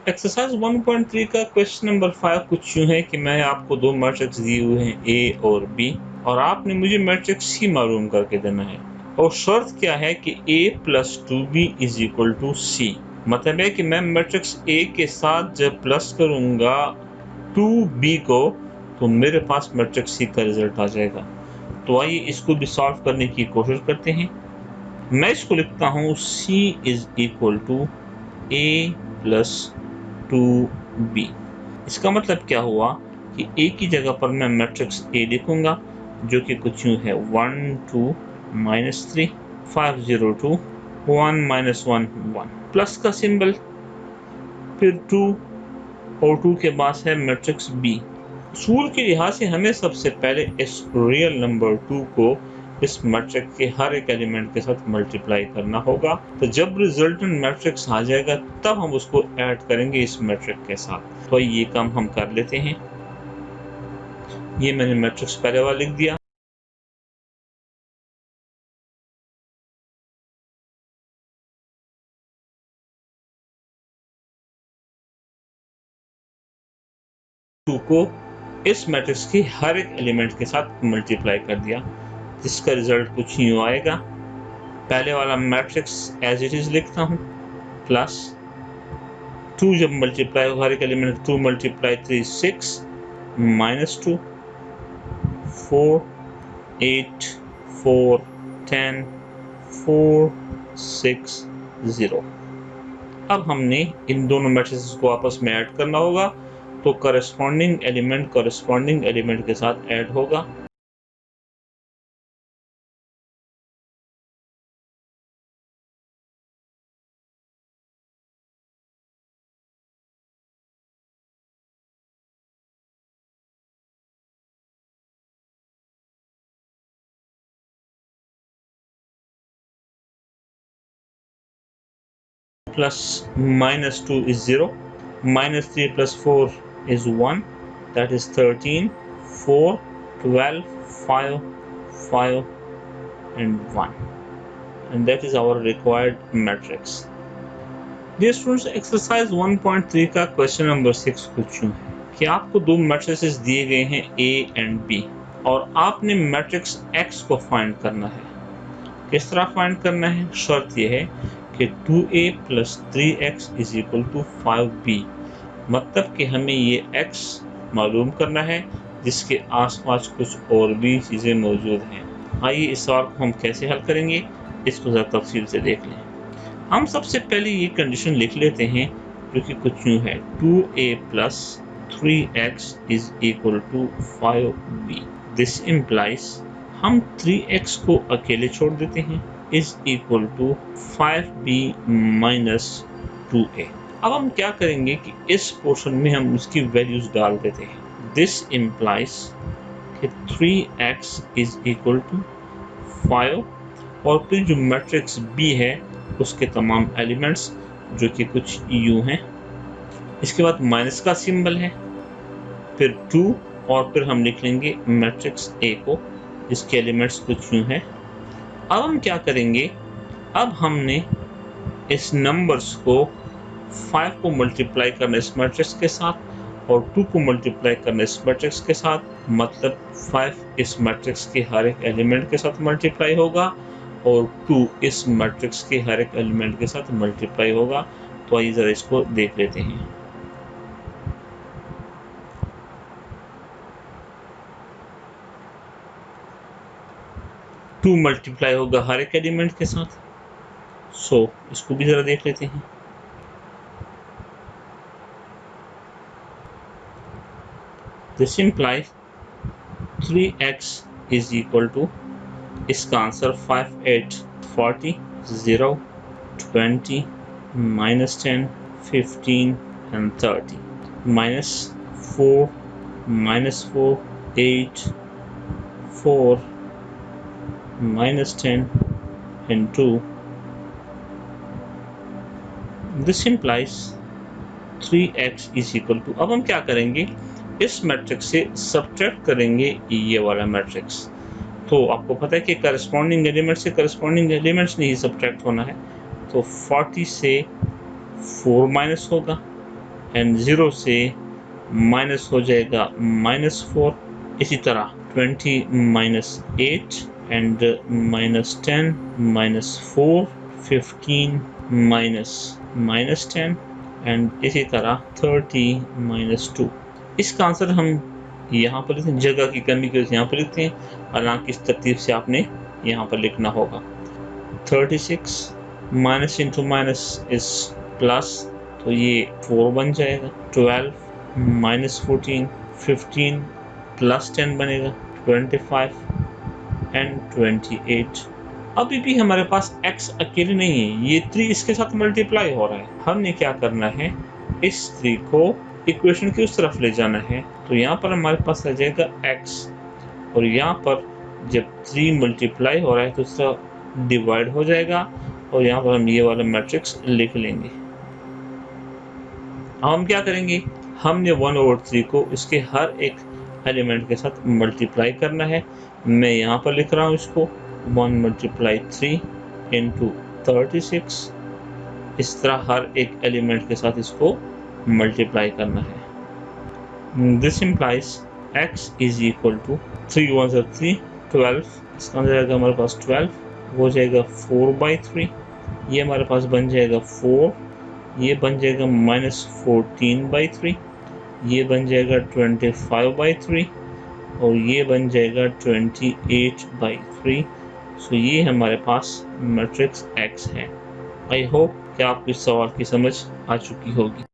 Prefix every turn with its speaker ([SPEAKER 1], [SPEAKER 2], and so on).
[SPEAKER 1] Exercise 1.3 का question number 5 कुछ यूं है कि मैं आपको दो मैट्रिक्स दिए हुए हैं ए और बी, और आपने मुझे मैट्रिक्स सी मालूम करके देना है। और शर्त क्या है कि a plus 2b is equal to c. मतलब है कि मैं मैट्रिक्स ए के साथ जब प्लस करूंगा 2b को तो मेरे पास मैट्रिक्स सी का रिजल्ट आ जाएगा। तो आइए इसको भी सॉल्व करने की कोशिश करते हैं। मैं इसको लिखता हूँ c is equal to a plus 2b। इसका मतलब क्या हुआ कि a की जगह पर मैं मैट्रिक्स a लिखूंगा जो कि कुछ यूं है 1 2 -3 5 0 2 1 -1 1 प्लस का सिंबल, फिर 2 और 2 के बाद है मैट्रिक्स b। उसूल के लिहाज से हमें सबसे पहले इस रियल नंबर 2 को इस मैट्रिक्स के हर एक एलिमेंट के साथ मल्टीप्लाई करना होगा। तो जब रिजल्टेंट मैट्रिक्स आ जाएगा तब हम उसको ऐड करेंगे इस मैट्रिक्स के साथ। तो ये काम हम कर लेते हैं। ये मैंने मैट्रिक्स पहले वाला लिख दिया। टू को इस मैट्रिक्स के हर एक एलिमेंट के साथ मल्टीप्लाई कर दिया, जिसका रिजल्ट कुछ यूं आएगा। पहले वाला मैट्रिक्स एज इट इज लिखता हूँ, प्लस 2 जब मल्टीप्लाई हो हर एक एलिमेंट 2 मल्टीप्लाई 3 6 -2 4 8 4 10 4 6 0। अब हमने इन दोनों मैट्रिसेस को आपस में ऐड करना होगा, तो करस्पॉन्डिंग एलिमेंट के साथ ऐड होगा। Plus -2 is 0, -3 plus 4 is 1, that is 13, 4, 12, 5, 5 and 1, and that is our required matrix. Dear students, exercise 1.3 का क्वेश्चन नंबर 6 कुछ यूं है कि आपको दो मैट्रिसेस दिए गए हैं A and B, और आपने मैट्रिक्स X को फाइंड करना है। किस तरह फाइंड करना है? शर्त यह है कि 2a plus 3x is equal to 5b। मतलब कि हमें ये x मालूम करना है जिसके आसपास कुछ और भी चीज़ें मौजूद हैं। आइए इस सवाल को हम कैसे हल करेंगे इसको ज़रा तफसील से देख लें। हम सबसे पहले ये कंडीशन लिख लेते हैं जो कि कुछ यूँ है, 2a plus 3x is equal to 5b। This implies हम 3x को अकेले छोड़ देते हैं, is equal to 5b minus 2a। अब हम क्या करेंगे कि इस पोर्शन में हम उसकी वैल्यूज डाल देते हैं। दिस इम्प्लाइज कि 3x इज इक्वल टू 5, और फिर जो मैट्रिक्स b है उसके तमाम एलिमेंट्स जो कि कुछ यूं हैं। इसके बाद माइनस का सिंबल है, फिर 2, और फिर हम लिख लेंगे मैट्रिक्स a को जिसके एलिमेंट्स कुछ यूं हैं। अब हम क्या करेंगे, अब हमने इस नंबर्स को 5 को मल्टीप्लाई करना इस मैट्रिक्स के साथ और 2 को मल्टीप्लाई करना इस मैट्रिक्स के साथ, मतलब 5 इस मैट्रिक्स के हर एक एलिमेंट के साथ मल्टीप्लाई होगा और 2 इस मैट्रिक्स के हर एक एलिमेंट के साथ मल्टीप्लाई होगा। तो आइए जरा इसको देख लेते हैं। 2 मल्टीप्लाई होगा हर एक एलिमेंट के साथ, सो इसको भी जरा देख लेते हैं। This implies 3x is equal to, इसका answer 5 8 40 0 20 -10 15 and 30 -4 -4 8 4 -10 and 2। This implies 3x is equal to, अब हम क्या करेंगे, इस मैट्रिक्स से सब्ट्रैक्ट करेंगे ये वाला मैट्रिक्स। तो आपको पता है कि करस्पॉन्डिंग एलिमेंट से करस्पॉन्डिंग एलिमेंट्स नहीं सब्ट्रैक्ट होना है, तो 40 से 4 माइनस होगा एंड 0 से माइनस हो जाएगा -4। इसी तरह 20 - 8 एंड -10 -4, 15 -10 एंड इसी तरह 30 -2। इसका आंसर हम यहाँ पर लिखते हैं, जगह की कमी की वजह से यहाँ पर लिखते हैं, हालांकि इस तरतीब से आपने यहाँ पर लिखना होगा। 36 minus into minus is plus, तो ये 4 बन जाएगा। 12 -14, 15 + 10 बनेगा 25 एंड 28। अभी भी हमारे पास x अकेले नहीं है, ये 3 इसके साथ मल्टीप्लाई हो रहा है। हमने क्या करना है, इस 3 को इक्वेशन की उस तरफ ले जाना है। तो यहाँ पर हमारे पास आ जाएगा x, और यहाँ पर जब 3 मल्टीप्लाई हो रहा है तो उसका डिवाइड हो जाएगा, और यहाँ पर हम ये वाला मैट्रिक्स लिख लेंगे। अब हम क्या करेंगे, हमने 1/3 को इसके हर एक एलिमेंट के साथ मल्टीप्लाई करना है। मैं यहाँ पर लिख रहा हूँ इसको 1 × 3 × 36। इस तरह हर एक एलिमेंट के साथ इसको मल्टीप्लाई करना है। This implies x is equal to 3 × 1 = 3, 12। इसका आंसर आएगा हमारे पास 12, हो जाएगा 4/3। ये हमारे पास बन जाएगा 4, ये बन जाएगा -14/3, ये बन जाएगा 25/3, और ये बन जाएगा 28/3। सो ये हमारे पास मैट्रिक्स x है। आई होप कि आपको इस सवाल की समझ आ चुकी होगी।